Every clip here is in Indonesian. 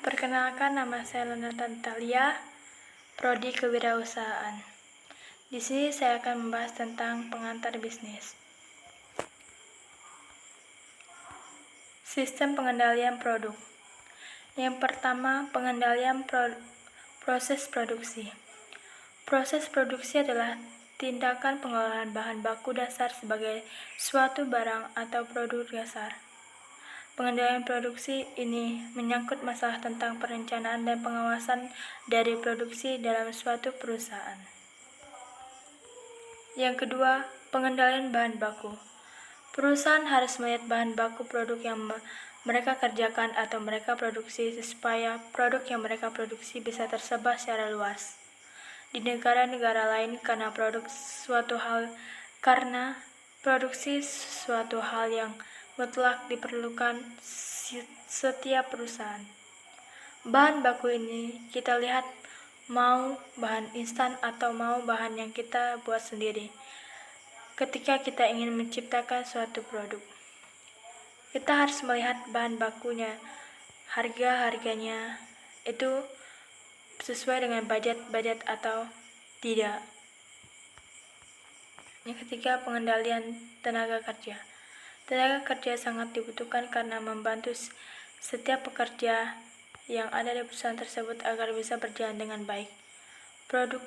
Perkenalkan, nama saya Lena Natalia, Prodi Kewirausahaan. Di sini saya akan membahas tentang pengantar bisnis. Sistem pengendalian produk. Yang pertama, pengendalian proses produksi. Proses produksi adalah tindakan pengolahan bahan baku dasar sebagai suatu barang atau produk dasar. Pengendalian produksi ini menyangkut masalah tentang perencanaan dan pengawasan dari produksi dalam suatu perusahaan. Yang kedua, pengendalian bahan baku. Perusahaan harus melihat bahan baku produk yang mereka kerjakan atau mereka produksi supaya produk yang mereka produksi bisa tersebar secara luas di negara-negara lain karena produksi suatu hal yang mutlak diperlukan setiap perusahaan. Bahan baku ini kita lihat mau bahan instan atau mau bahan yang kita buat sendiri. Ketika kita ingin menciptakan suatu produk, kita harus melihat bahan bakunya, harganya itu sesuai dengan budget atau tidak. Yang ketiga, pengendalian tenaga kerja. Tenaga kerja sangat dibutuhkan karena membantu setiap pekerja yang ada di perusahaan tersebut agar bisa berjalan dengan baik. Produk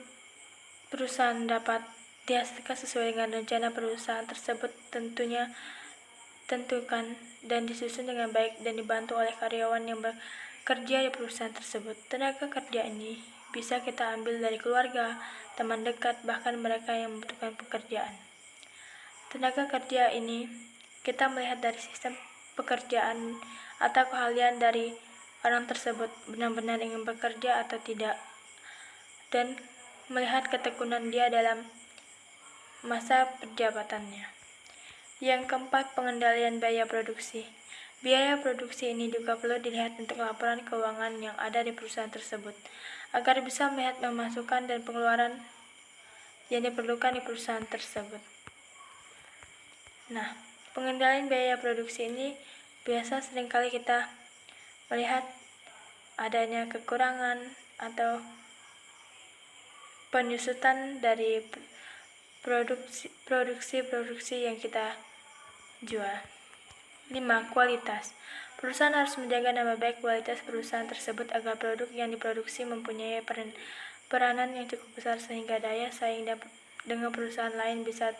perusahaan dapat dihasilkan sesuai dengan rencana perusahaan tersebut tentukan dan disusun dengan baik dan dibantu oleh karyawan yang bekerja di perusahaan tersebut. Tenaga kerja ini bisa kita ambil dari keluarga, teman dekat, bahkan mereka yang membutuhkan pekerjaan. Tenaga kerja ini kita melihat dari sistem pekerjaan atau keahlian dari orang tersebut benar-benar ingin bekerja atau tidak, dan melihat ketekunan dia dalam masa penjabatannya. Yang keempat, pengendalian biaya produksi. Biaya produksi ini juga perlu dilihat untuk laporan keuangan yang ada di perusahaan tersebut, agar bisa melihat pemasukan dan pengeluaran yang diperlukan di perusahaan tersebut. Nah, pengendalian biaya produksi ini biasa seringkali kita melihat adanya kekurangan atau penyusutan dari produksi yang kita jual. 5. Kualitas. Perusahaan harus menjaga nama baik kualitas perusahaan tersebut agar produk yang diproduksi mempunyai peranan yang cukup besar sehingga daya saing dengan perusahaan lain bisa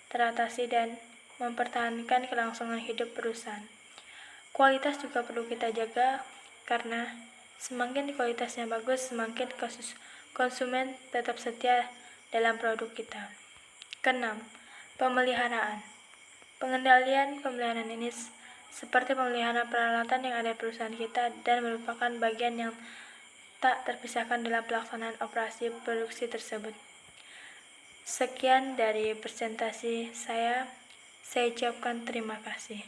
teratasi dan mempertahankan kelangsungan hidup perusahaan. Kualitas juga perlu kita jaga karena semakin kualitasnya bagus, semakin konsumen tetap setia dalam produk kita. Keenam, pemeliharaan. Pemeliharaan ini seperti pemeliharaan peralatan yang ada di perusahaan kita dan merupakan bagian yang tak terpisahkan dalam pelaksanaan operasi produksi tersebut. Sekian dari presentasi saya ucapkan terima kasih.